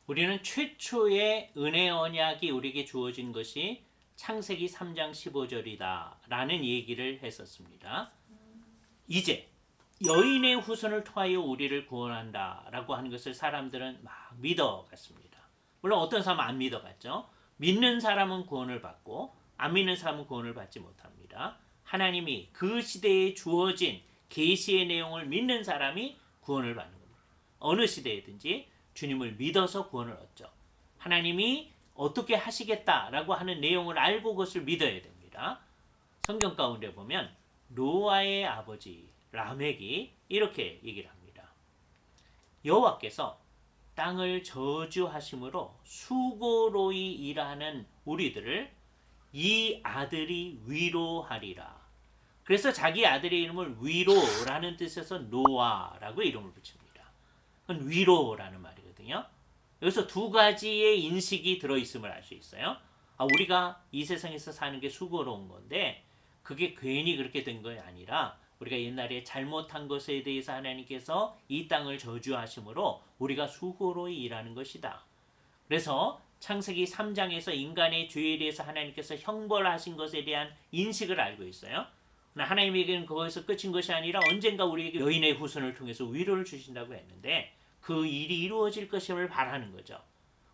우리는 최초의 은혜 언약이 우리에게 주어진 것이 창세기 3장 15절이다 라는 얘기를 했었습니다. 이제 여인의 후손을 통하여 우리를 구원한다 라고 하는 것을 사람들은 막 믿어갔습니다. 물론 어떤 사람은 안 믿어갔죠. 믿는 사람은 구원을 받고 안 믿는 사람은 구원을 받지 못합니다. 하나님이 그 시대에 주어진 계시의 내용을 믿는 사람이 구원을 받는 겁니다. 어느 시대에든지 주님을 믿어서 구원을 얻죠. 하나님이 어떻게 하시겠다라고 하는 내용을 알고 그것을 믿어야 됩니다. 성경 가운데 보면 노아의 아버지 라멕이 이렇게 얘기를 합니다. 여호와께서 땅을 저주하심으로 수고로이 일하는 우리들을 이 아들이 위로하리라. 그래서 자기 아들의 이름을 위로라는 뜻에서 노아라고 이름을 붙입니다. 그건 위로라는 말이거든요. 여기서 두 가지의 인식이 들어있음을 알 수 있어요. 우리가 이 세상에서 사는 게 수고로운 건데 그게 괜히 그렇게 된 게 아니라 우리가 옛날에 잘못한 것에 대해서 하나님께서 이 땅을 저주하심으로 우리가 수고로이 일하는 것이다. 그래서 창세기 3장에서 인간의 죄에 대해서 하나님께서 형벌하신 것에 대한 인식을 알고 있어요. 하나님에게는 그것에서 끝인 것이 아니라 언젠가 우리에게 여인의 후손을 통해서 위로를 주신다고 했는데 그 일이 이루어질 것임을 바라는 거죠.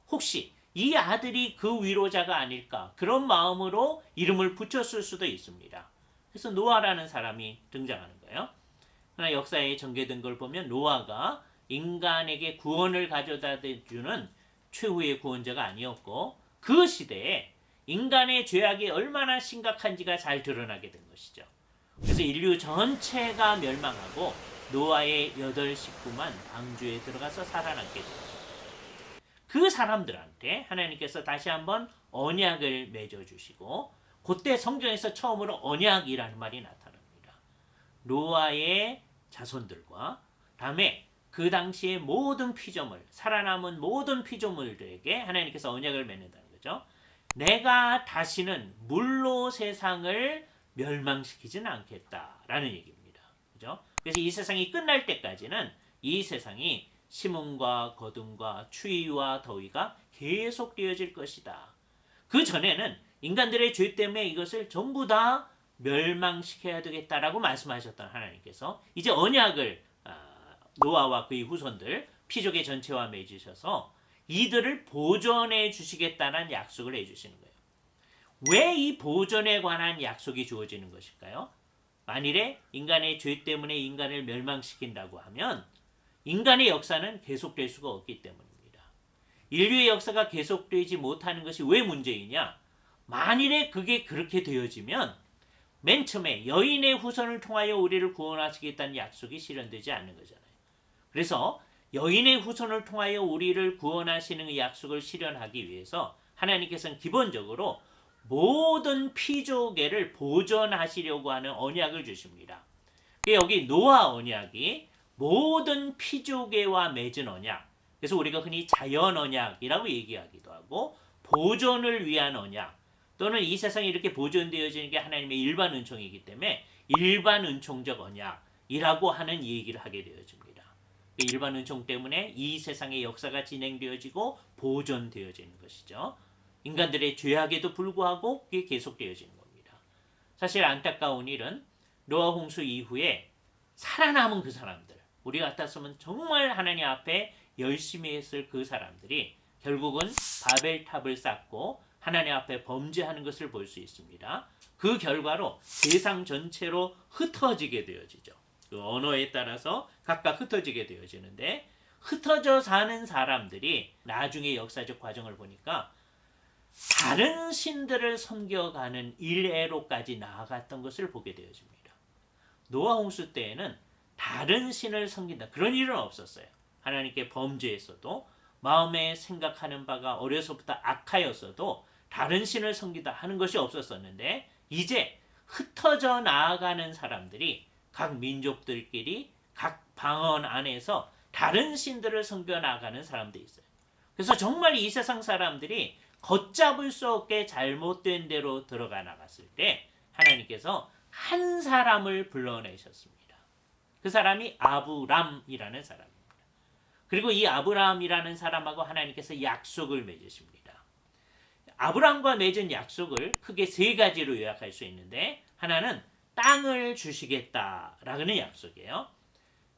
혹시 이 아들이 그 위로자가 아닐까 그런 마음으로 이름을 붙였을 수도 있습니다. 그래서 노아라는 사람이 등장하는 거예요. 그러나 역사에 전개된 걸 보면 노아가 인간에게 구원을 가져다 주는 최후의 구원자가 아니었고 그 시대에 인간의 죄악이 얼마나 심각한지가 잘 드러나게 된 것이죠. 그래서 인류 전체가 멸망하고 노아의 8 식구만 방주에 들어가서 살아남게 되었습니다. 그 사람들한테 하나님께서 다시 한번 언약을 맺어주시고 그때 성경에서 처음으로 언약이라는 말이 나타납니다. 노아의 자손들과 다음에 그 당시의 모든 피조물, 살아남은 모든 피조물들에게 하나님께서 언약을 맺는다는 거죠. 내가 다시는 물로 세상을 멸망시키지는 않겠다라는 얘기입니다. 그죠? 그래서 이 세상이 끝날 때까지는 이 세상이 심음과 거둠과 추위와 더위가 계속되어질 것이다. 그 전에는 인간들의 죄 때문에 이것을 전부 다 멸망시켜야 되겠다라고 말씀하셨던 하나님께서 이제 언약을 노아와 그의 후손들 피족의 전체와 맺으셔서 이들을 보존해 주시겠다는 약속을 해주시는 거예요. 왜 이 보존에 관한 약속이 주어지는 것일까요? 만일에 인간의 죄 때문에 인간을 멸망시킨다고 하면 인간의 역사는 계속될 수가 없기 때문입니다. 인류의 역사가 계속되지 못하는 것이 왜 문제이냐? 만일에 그게 그렇게 되어지면 맨 처음에 여인의 후손을 통하여 우리를 구원하시겠다는 약속이 실현되지 않는 거잖아요. 그래서 여인의 후손을 통하여 우리를 구원하시는 약속을 실현하기 위해서 하나님께서는 기본적으로 모든 피조계를 보존하시려고 하는 언약을 주십니다. 여기 노아 언약이 모든 피조계와 맺은 언약, 그래서 우리가 흔히 자연 언약이라고 얘기하기도 하고 보존을 위한 언약, 또는 이 세상이 이렇게 보존되어지는 게 하나님의 일반 은총이기 때문에 일반 은총적 언약이라고 하는 얘기를 하게 되어집니다. 일반 은총 때문에 이 세상의 역사가 진행되어지고 보존되어지는 것이죠. 인간들의 죄악에도 불구하고 그게 계속되어지는 겁니다. 사실 안타까운 일은 노아 홍수 이후에 살아남은 그 사람들, 우리 같았으면 정말 하나님 앞에 열심히 했을 그 사람들이 결국은 바벨탑을 쌓고 하나님 앞에 범죄하는 것을 볼 수 있습니다. 그 결과로 세상 전체로 흩어지게 되어지죠. 그 언어에 따라서 각각 흩어지게 되어지는데 흩어져 사는 사람들이 나중에 역사적 과정을 보니까 다른 신들을 섬겨가는 일애로까지 나아갔던 것을 보게 되어집니다. 노아 홍수 때에는 다른 신을 섬긴다 그런 일은 없었어요. 하나님께 범죄했어도 마음에 생각하는 바가 어려서부터 악하였어도 다른 신을 섬기다 하는 것이 없었었는데 이제 흩어져 나아가는 사람들이 각 민족들끼리 각 방언 안에서 다른 신들을 섬겨 나가는 사람들이 있어요. 그래서 정말 이 세상 사람들이 걷잡을 수 없게 잘못된 대로 들어가 나갔을 때 하나님께서 한 사람을 불러내셨습니다. 그 사람이 아브람이라는 사람입니다. 그리고 이 아브라함이라는 사람하고 하나님께서 약속을 맺으십니다. 아브라함과 맺은 약속을 크게 세 가지로 요약할 수 있는데, 하나는 땅을 주시겠다라는 약속이에요.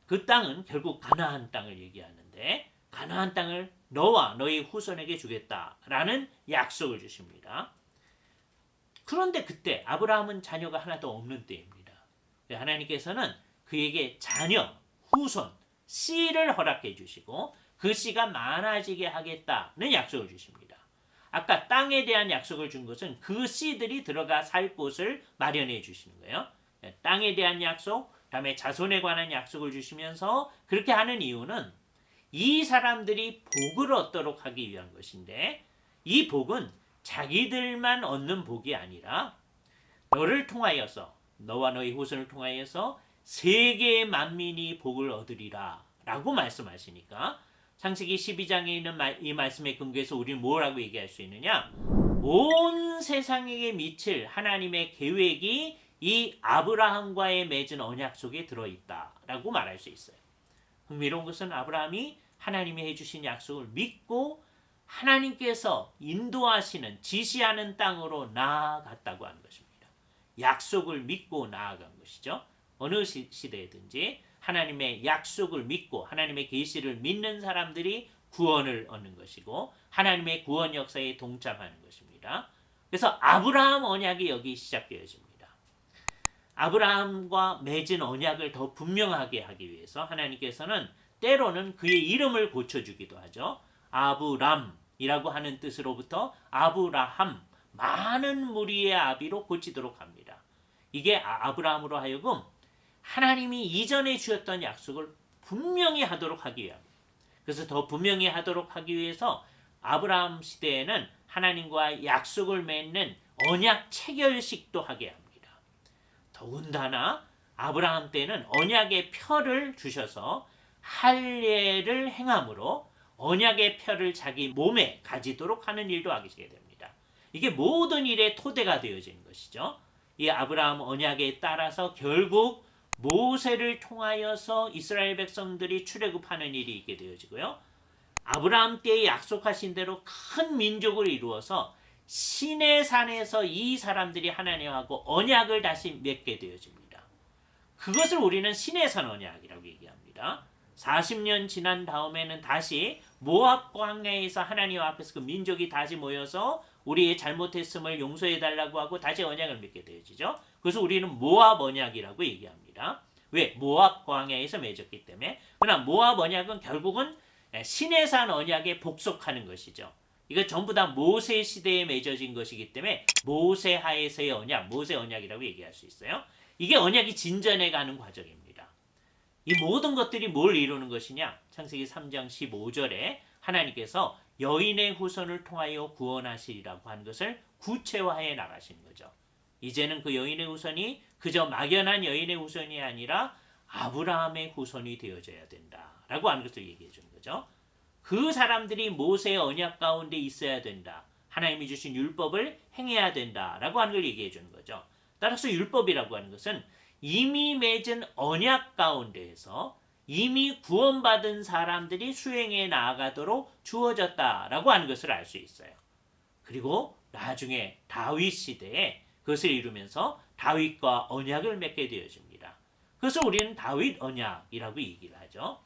그 땅은 결국 가나안 땅을 얘기하는데, 가나안 땅을 너와 너희 후손에게 주겠다라는 약속을 주십니다. 그런데 그때 아브라함은 자녀가 하나도 없는 때입니다. 하나님께서는 그에게 자녀, 후손, 씨를 허락해 주시고 그 씨가 많아지게 하겠다는 약속을 주십니다. 아까 땅에 대한 약속을 준 것은 그 씨들이 들어가 살 곳을 마련해 주시는 거예요. 땅에 대한 약속, 그다음에 자손에 관한 약속을 주시면서 그렇게 하는 이유는 이 사람들이 복을 얻도록 하기 위한 것인데, 이 복은 자기들만 얻는 복이 아니라 너를 통하여서, 너와 너희 후손을 통하여서 세계의 만민이 복을 얻으리라 라고 말씀하시니까, 창세기 12장에 있는 이 말씀에 근거해서 우리는 뭐라고 얘기할 수 있느냐? 온 세상에게 미칠 하나님의 계획이 이 아브라함과의 맺은 언약 속에 들어있다라고 말할 수 있어요. 흥미로운 것은 아브라함이 하나님이 해주신 약속을 믿고 하나님께서 인도하시는, 지시하는 땅으로 나아갔다고 하는 것입니다. 약속을 믿고 나아간 것이죠. 어느 시대든지 하나님의 약속을 믿고 하나님의 계시를 믿는 사람들이 구원을 얻는 것이고 하나님의 구원 역사에 동참하는 것입니다. 그래서 아브라함 언약이 여기 시작되어집니다. 아브라함과 맺은 언약을 더 분명하게 하기 위해서 하나님께서는 때로는 그의 이름을 고쳐주기도 하죠. 아브람이라고 하는 뜻으로부터 아브라함, 많은 무리의 아비로 고치도록 합니다. 이게 아브라함으로 하여금 하나님이 이전에 주셨던 약속을 분명히 하도록 하기 위함입니다. 그래서 더 분명히 하도록 하기 위해서 아브라함 시대에는 하나님과 약속을 맺는 언약 체결식도 하게 합니다. 더군다나 아브라함 때는 언약의 표를 주셔서 할례를 행함으로 언약의 표를 자기 몸에 가지도록 하는 일도 하게 됩니다. 이게 모든 일의 토대가 되어지는 것이죠. 이 아브라함 언약에 따라서 결국 모세를 통하여서 이스라엘 백성들이 출애굽하는 일이 있게 되어지고요. 아브라함 때에 약속하신 대로 큰 민족을 이루어서 시내산에서 이 사람들이 하나님하고 언약을 다시 맺게 되어집니다. 그것을 우리는 시내산 언약이라고 얘기합니다. 40년 지난 다음에는 다시 모압 광야에서 하나님 앞에서 그 민족이 다시 모여서 우리의 잘못했음을 용서해달라고 하고 다시 언약을 맺게 되어지죠. 그래서 우리는 모압 언약이라고 얘기합니다. 왜? 모압 광야에서 맺었기 때문에. 그러나 모압 언약은 결국은 시내산 언약에 복속하는 것이죠. 이거 전부 다 모세 시대에 맺어진 것이기 때문에 모세 하에서의 언약, 모세 언약이라고 얘기할 수 있어요. 이게 언약이 진전해 가는 과정입니다. 이 모든 것들이 뭘 이루는 것이냐? 창세기 3장 15절에 하나님께서 여인의 후손을 통하여 구원하시리라고 하는 것을 구체화해 나가시는 거죠. 이제는 그 여인의 후손이 그저 막연한 여인의 후손이 아니라 아브라함의 후손이 되어져야 된다라고 하는 것을 얘기해 주는 거죠. 그 사람들이 모세의 언약 가운데 있어야 된다. 하나님이 주신 율법을 행해야 된다라고 하는 걸 얘기해 주는 거죠. 따라서 율법이라고 하는 것은 이미 맺은 언약 가운데에서 이미 구원받은 사람들이 수행해 나아가도록 주어졌다라고 하는 것을 알 수 있어요. 그리고 나중에 다윗 시대에 그것을 이루면서 다윗과 언약을 맺게 되어집니다. 그래서 우리는 다윗 언약이라고 얘기를 하죠.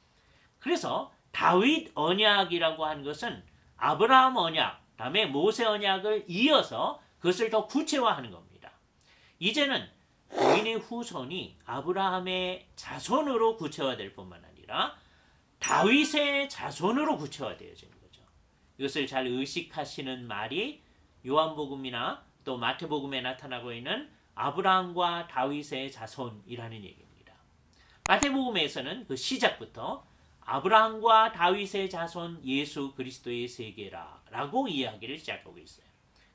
그래서 다윗 언약이라고 하는 것은 아브라함 언약, 다음에 모세 언약을 이어서 그것을 더 구체화하는 겁니다. 이제는 여인의 후손이 아브라함의 자손으로 구체화될 뿐만 아니라 다윗의 자손으로 구체화되어지는 거죠. 이것을 잘 의식하시는 말이 요한복음이나 또 마태복음에 나타나고 있는 아브라함과 다윗의 자손이라는 얘기입니다. 마태복음에서는 그 시작부터 아브라함과 다윗의 자손 예수 그리스도의 세계라 라고 이야기를 시작하고 있어요.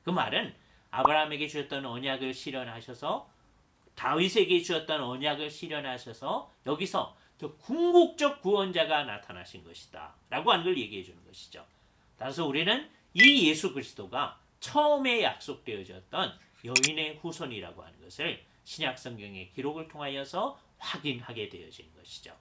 그 말은 아브라함에게 주셨던 언약을 실현하셔서 다윗에게 주셨던 언약을 실현하셔서 여기서 저 궁극적 구원자가 나타나신 것이다 라고 하는 걸 얘기해 주는 것이죠. 따라서 우리는 이 예수 그리스도가 처음에 약속되어졌던 여인의 후손이라고 하는 것을 신약 성경의 기록을 통하여서 확인하게 되어진 것이죠.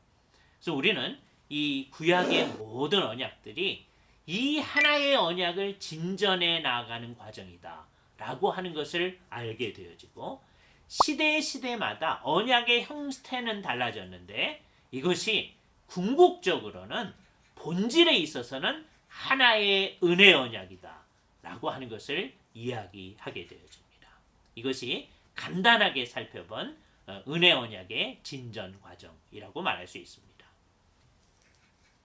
그래서 우리는 이 구약의 모든 언약들이 이 하나의 언약을 진전해 나가는 과정이다 라고 하는 것을 알게 되어지고, 시대마다 언약의 형태는 달라졌는데 이것이 궁극적으로는 본질에 있어서는 하나의 은혜 언약이다 라고 하는 것을 이야기하게 되어집니다. 이것이 간단하게 살펴본 은혜 언약의 진전 과정이라고 말할 수 있습니다.